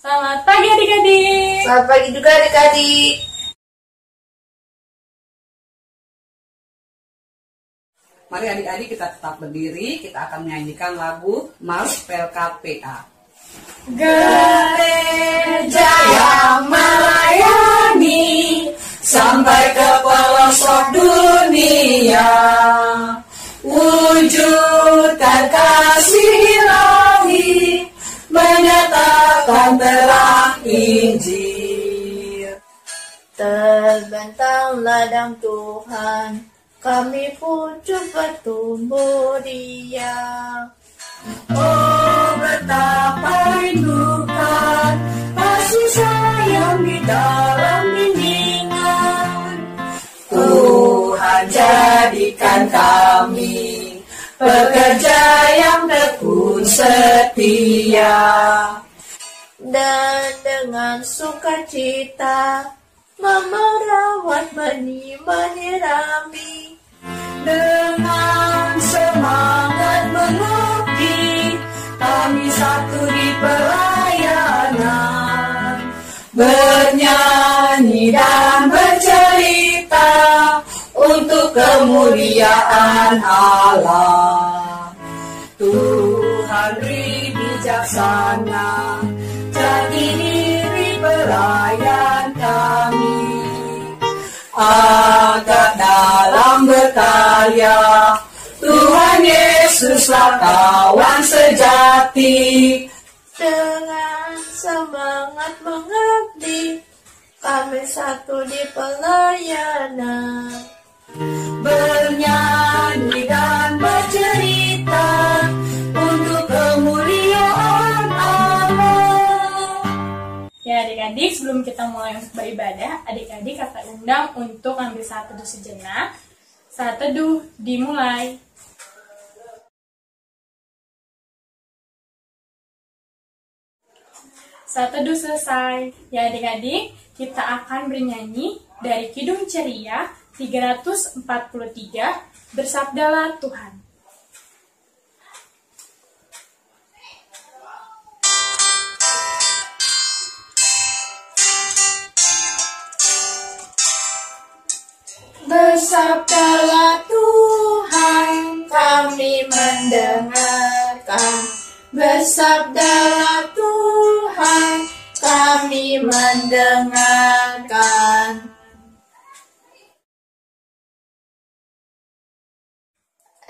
Selamat pagi adik-adik. Selamat pagi juga adik-adik. Mari adik-adik kita tetap berdiri, kita akan menyanyikan lagu Mars PLKPA. Gereja yang melayani Sampai ke pelosok dunia, wujudkan kasih ilahi, menyatakan terang Injil. Terbentang ladang Tuhan, kami pun coba tumbuh Dia. Oh, betapa rindukan kasih sayang di dalam bimbingan. Tuhan jadikan kami pekerja yang tekun setia. Dan dengan sukacita merawat benih menyirami. Dengan semangat mengabdi, kami satu di pelayanan. Bernyanyi dan bercerita untuk kemuliaan Allah. Tuhan beri bijaksana, jadi diri pelayan kami. Angkat dalam berkarya, Tuhan Yesuslah kawan sejati. Dengan semangat mengabdi, kami satu di pelayanan. Bernyanyi dan bercerita untuk kemuliaan Allah. Ya adik-adik, sebelum kita mulai untuk beribadah, adik-adik kakak undang untuk ambil saat teduh sejenak. Saat teduh dimulai. Saat teduh selesai. Ya adik-adik, kita akan bernyanyi dari Kidung Ceria 343, Bersabdalah Tuhan. Bersabdalah Tuhan, kami mendengarkan. Bersabdalah Tuhan, kami mendengarkan.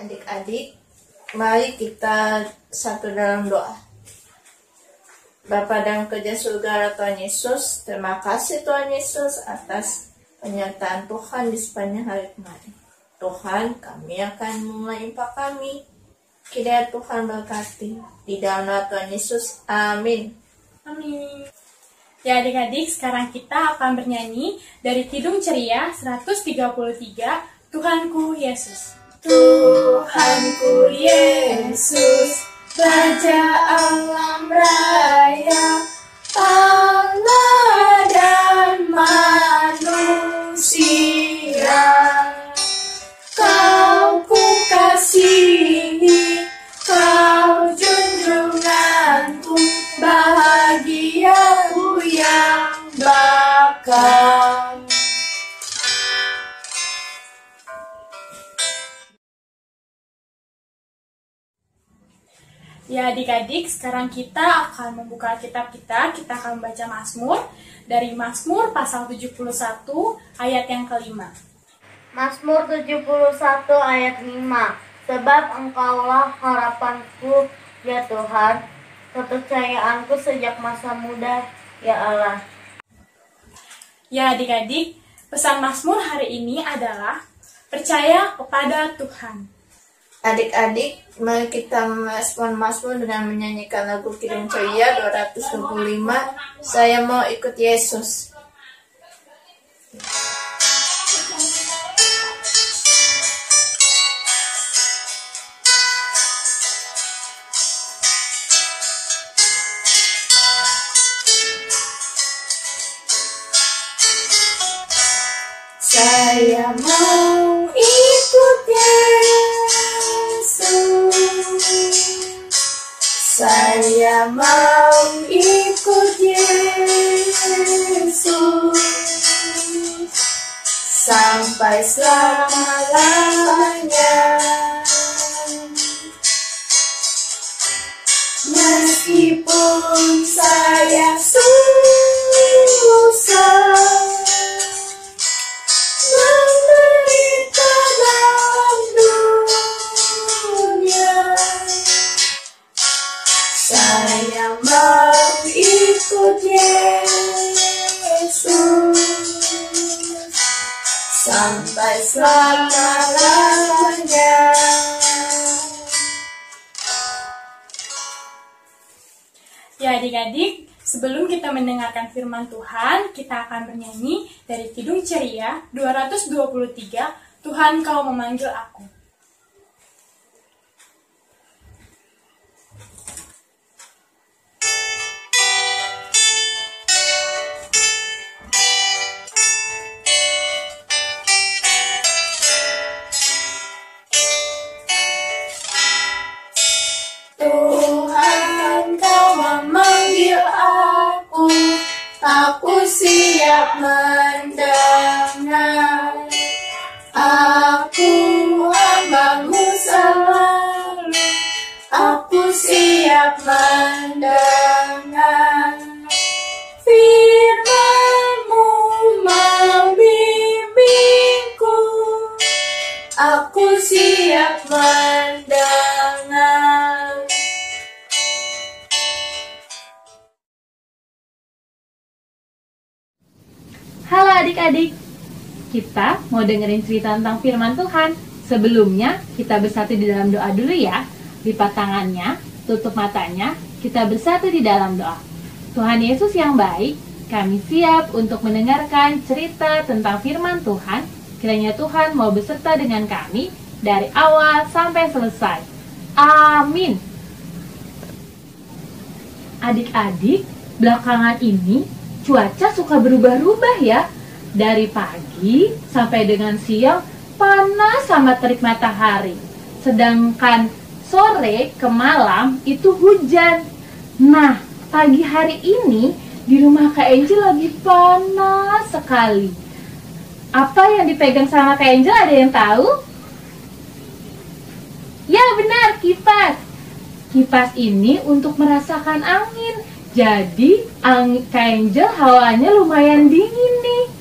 Adik-adik, mari kita satu dalam doa. Bapa dalam kerja surga Tuhan Yesus, terima kasih Tuhan Yesus atas penyertaan Tuhan di sepanjang hari kemarin. Tuhan, kami akan melimpah kami. Kiranya Tuhan berkati. Di dalam nama Tuhan Yesus. Amin. Amin. Ya adik-adik, sekarang kita akan bernyanyi dari Kidung Ceria 133, Tuhanku Yesus. Tuhanku Yesus, Raja alam raya, Allah dan manusia. Kau ku kasihi, kau junjunganku, bahagiaku yang bakal. Ya adik-adik, sekarang kita akan membuka kitab kita akan membaca Mazmur, dari Mazmur pasal 71 ayat yang kelima. Mazmur 71 ayat 5. Sebab Engkaulah harapanku, ya Tuhan, kepercayaanku sejak masa muda, ya Allah. Ya adik-adik, pesan Mazmur hari ini adalah percaya kepada Tuhan. Adik-adik, mari kita merespon Mazmur dengan menyanyikan lagu Kidung Ceria 225, Saya Mau Ikut Yesus. Saya mau ikut Yesus. Saya mau ikut Yesus sampai selama-lamanya. Meskipun saya susah menderita dalam dunia, saya mau ikut Yesus sampai selama-lamanya. Ya adik-adik, sebelum kita mendengarkan firman Tuhan, kita akan bernyanyi dari Kidung Ceria 223, Tuhan Kau Memanggil Aku. Tuhan Kau memanggil aku, aku siap mendengar. Aku hamba-Mu selalu, aku siap mendengar. Firman-Mu membimbingku, aku siap mendengar. Halo adik-adik, kita mau dengerin cerita tentang firman Tuhan. Sebelumnya, kita bersatu di dalam doa dulu ya. Lipat tangannya, tutup matanya, kita bersatu di dalam doa. Tuhan Yesus yang baik, kami siap untuk mendengarkan cerita tentang firman Tuhan. Kiranya Tuhan mau beserta dengan kami dari awal sampai selesai. Amin. Adik-adik, belakangan ini cuaca suka berubah-ubah ya. Dari pagi sampai dengan siang panas sama terik matahari. Sedangkan sore ke malam itu hujan. Nah, pagi hari ini di rumah Kak Angel lagi panas sekali. Apa yang dipegang sama Kak Angel, ada yang tahu? Ya benar, kipas. Kipas ini untuk merasakan angin. Jadi Kak Angel hawanya lumayan dingin nih.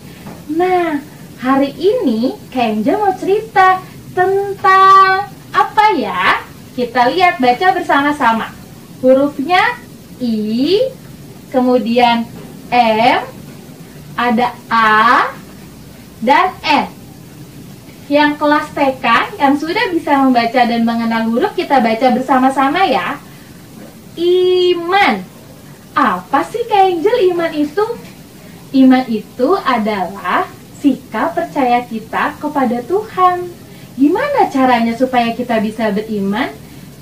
Nah, hari ini Kak Angel mau cerita tentang apa ya? Kita lihat, baca bersama-sama. Hurufnya I, kemudian M, ada A, dan N. Yang kelas TK, yang sudah bisa membaca dan mengenal huruf, kita baca bersama-sama ya. Iman. Apa sih Kak Angel iman itu? Iman itu adalah sikap percaya kita kepada Tuhan. Gimana caranya supaya kita bisa beriman?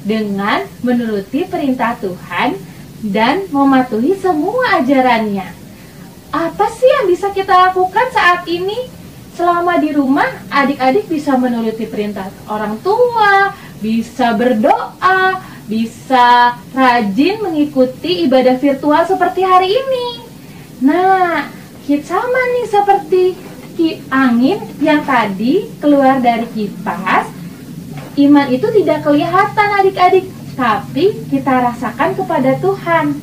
Dengan menuruti perintah Tuhan dan mematuhi semua ajarannya. Apa sih yang bisa kita lakukan saat ini? Selama di rumah, adik-adik bisa menuruti perintah orang tua, bisa berdoa, bisa rajin mengikuti ibadah virtual seperti hari ini. Nah, sama nih seperti angin yang tadi keluar dari kipas. Iman itu tidak kelihatan adik-adik, tapi kita rasakan kepada Tuhan.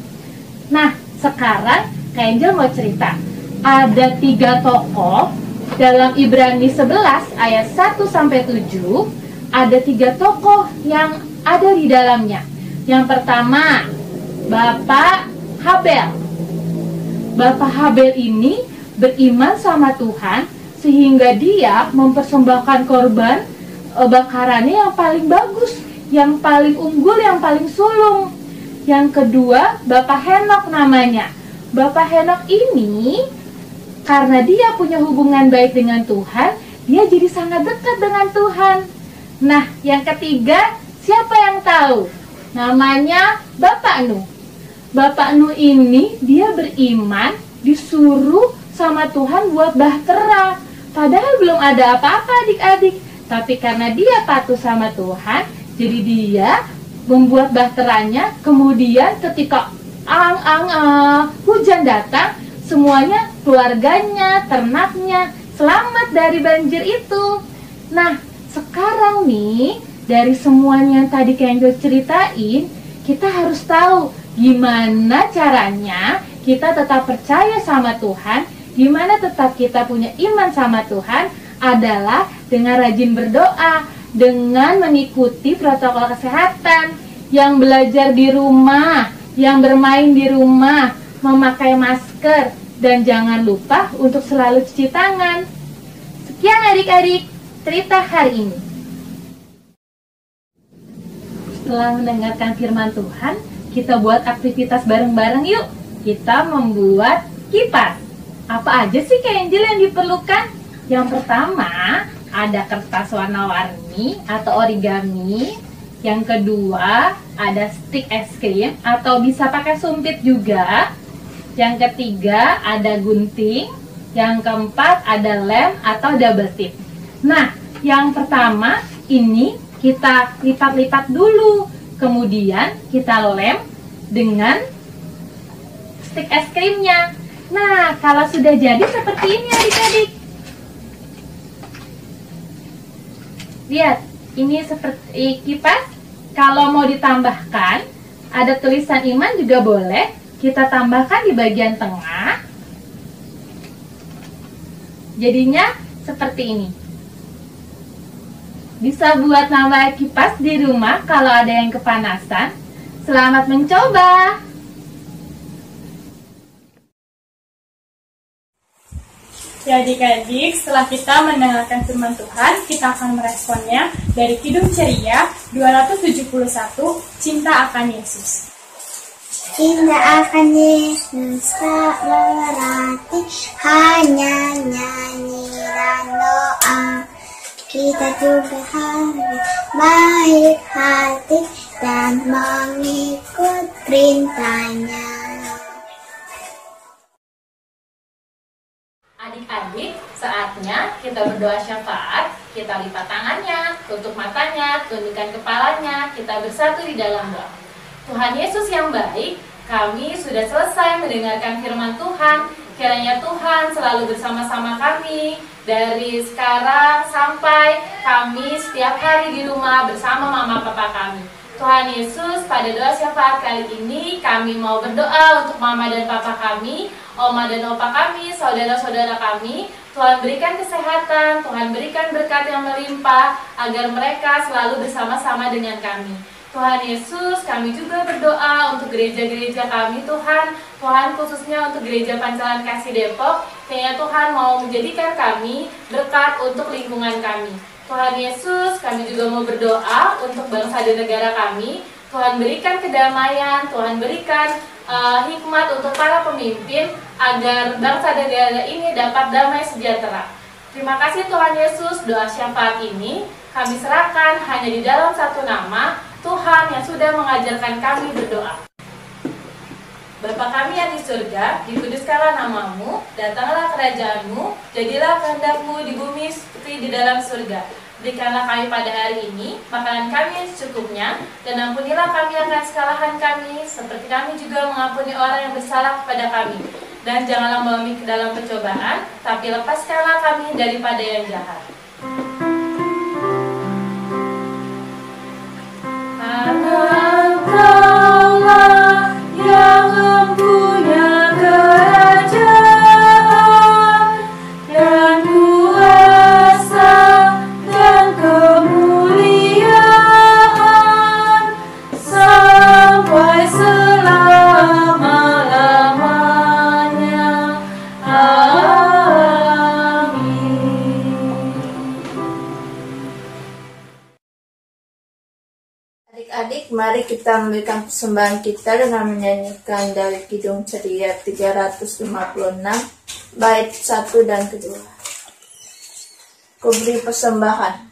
Nah, sekarang Kak Angel mau cerita. Ada 3 tokoh dalam Ibrani 11 ayat 1-7. Ada 3 tokoh yang ada di dalamnya. Yang pertama, Bapak Habel. Bapak Habel ini beriman sama Tuhan sehingga dia mempersembahkan korban bakarannya yang paling bagus, yang paling unggul, yang paling sulung. Yang kedua, Bapak Henok namanya. Bapak Henok ini karena dia punya hubungan baik dengan Tuhan, dia jadi sangat dekat dengan Tuhan. Nah, yang ketiga, siapa yang tahu? Namanya Bapak Nuh. Bapak Nuh ini dia beriman, disuruh sama Tuhan buat bahtera. Padahal belum ada apa-apa adik-adik. Tapi karena dia patuh sama Tuhan, jadi dia membuat bahteranya, kemudian ketika hujan datang, semuanya, keluarganya, ternaknya selamat dari banjir itu. Nah, sekarang nih, dari semuanya yang tadi Kak Angel ceritain, kita harus tahu gimana caranya kita tetap percaya sama Tuhan, gimana tetap kita punya iman sama Tuhan, adalah dengan rajin berdoa, dengan mengikuti protokol kesehatan, yang belajar di rumah, yang bermain di rumah, memakai masker, dan jangan lupa untuk selalu cuci tangan. Sekian adik-adik cerita hari ini. Setelah mendengarkan firman Tuhan, kita buat aktivitas bareng-bareng yuk. Kita membuat kipas. Apa aja sih Kak Angel yang diperlukan? Yang pertama, ada kertas warna-warni atau origami. Yang kedua, ada stik es krim atau bisa pakai sumpit juga. Yang ketiga, ada gunting. Yang keempat, ada lem atau double tip. Nah, yang pertama ini kita lipat-lipat dulu. Kemudian kita lem dengan stik es krimnya. Nah, kalau sudah jadi seperti ini adik-adik. Lihat, ini seperti kipas. Kalau mau ditambahkan, ada tulisan iman juga boleh. Kita tambahkan di bagian tengah. Jadinya seperti ini. Bisa buat nambah kipas di rumah kalau ada yang kepanasan. Selamat mencoba! Ya adik-adik, setelah kita mendengarkan firman Tuhan, kita akan meresponnya dari Kidung Ceria 271, Cinta akan Yesus. Cinta akan Yesus tak berarti hanya nyanyi dan doa. Kita juga harus baik hati dan mengikut perintahnya. Adik-adik, saatnya kita berdoa syafaat. Kita lipat tangannya, tutup matanya, tundukkan kepalanya. Kita bersatu di dalam doa. Tuhan Yesus yang baik, kami sudah selesai mendengarkan firman Tuhan. Kiranya Tuhan selalu bersama-sama kami dari sekarang sampai kami setiap hari di rumah bersama mama papa kami. Tuhan Yesus, pada doa syafaat kali ini kami mau berdoa untuk mama dan papa kami, oma dan opa kami, saudara-saudara kami. Tuhan berikan kesehatan, Tuhan berikan berkat yang melimpah agar mereka selalu bersama-sama dengan kami. Tuhan Yesus, kami juga berdoa untuk gereja-gereja kami Tuhan. Tuhan khususnya untuk Gereja Pancalan Kasih Depok, kayaknya Tuhan mau menjadikan kami berkat untuk lingkungan kami. Tuhan Yesus, kami juga mau berdoa untuk bangsa dan negara kami. Tuhan berikan kedamaian, Tuhan berikan hikmat untuk para pemimpin agar bangsa dan negara ini dapat damai sejahtera. Terima kasih Tuhan Yesus, doa syafaat ini kami serahkan hanya di dalam satu nama, Tuhan yang sudah mengajarkan kami berdoa. Bapa kami yang di surga, dikuduskanlah namamu, datanglah kerajaanmu, jadilah kehendakmu di bumi seperti di dalam surga. Berikanlah kami pada hari ini makanan kami yang secukupnya, dan ampunilah kami akan kesalahan kami, seperti kami juga mengampuni orang yang bersalah kepada kami. Dan janganlah membawa kami ke dalam pencobaan, tapi lepaskanlah kami daripada yang jahat. Engkaulah yang mempunyai kerajaan dan kuasa dan kemuliaan sampai selama-lamanya. Amin. Adik-adik, mari kita memberikan persembahan kita dengan menyanyikan dari Kidung Ceria 356, bait 1 dan kedua. Ku beri persembahan.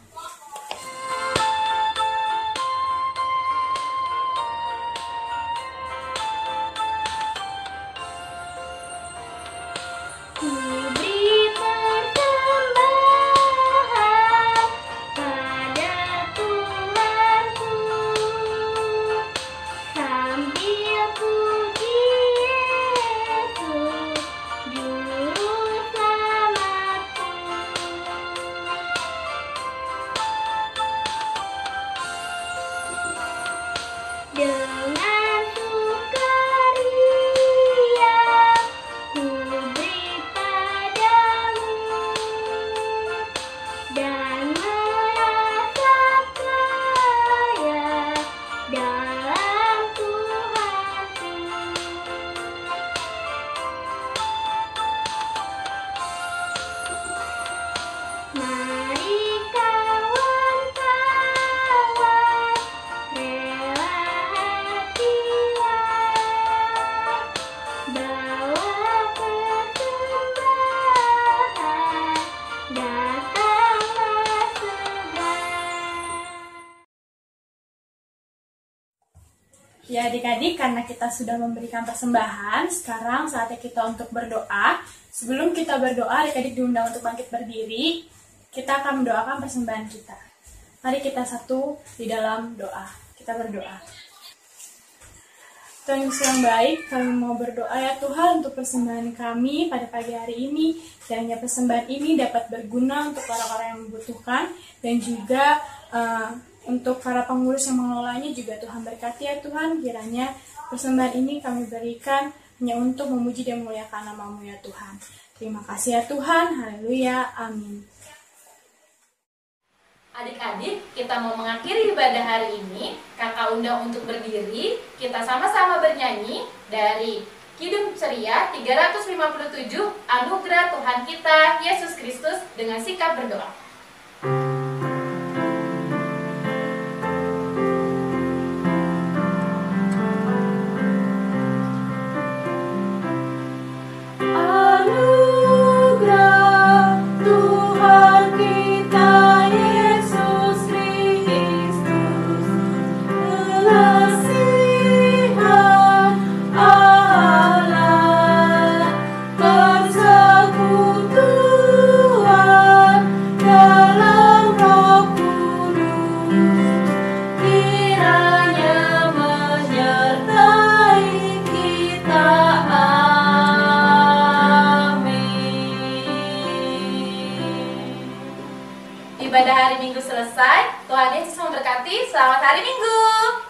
adik-adik, karena kita sudah memberikan persembahan, sekarang saatnya kita untuk berdoa. Sebelum kita berdoa, adik-adik diundang untuk bangkit berdiri. Kita akan mendoakan persembahan kita. Mari kita satu di dalam doa. Kita berdoa. Tuhan Yesus yang baik, kami mau berdoa ya Tuhan untuk persembahan kami pada pagi hari ini. Kiranya persembahan ini dapat berguna untuk orang-orang yang membutuhkan, dan juga untuk para pengurus yang mengelolanya juga Tuhan berkati ya Tuhan. Kiranya persembahan ini kami berikan hanya untuk memuji dan memuliakan nama-Mu ya Tuhan. Terima kasih ya Tuhan. Haleluya. Amin. Adik-adik, kita mau mengakhiri ibadah hari ini. Kakak undang untuk berdiri. Kita sama-sama bernyanyi dari Kidung Ceria 357, Anugerah Tuhan kita Yesus Kristus, dengan sikap berdoa. Ibadah hari Minggu selesai. Tuhan Yesus memberkati. Selamat hari Minggu.